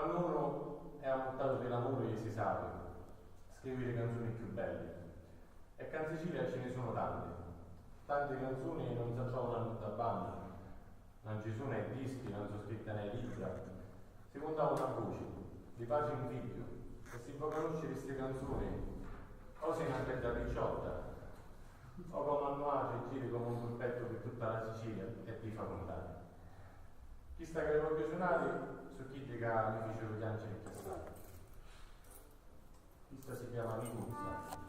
Quando uno è a portato dell'amore si sa scrivere le canzoni più belle. E a Sicilia ce ne sono tante canzoni che non si trovano tutta banda, non ci sono nei dischi, non sono scritte nei libri. Si contava una voce, di pace in figlio, e si può conoscere queste canzoni o se ne aspetta ricciotta, o come annuace giri come un colpetto per tutta la Sicilia e ti fa contare. Chi sta che le voglio suonare su chi dica mi fecero gli angeli che sta. Questa si chiama Miguzza.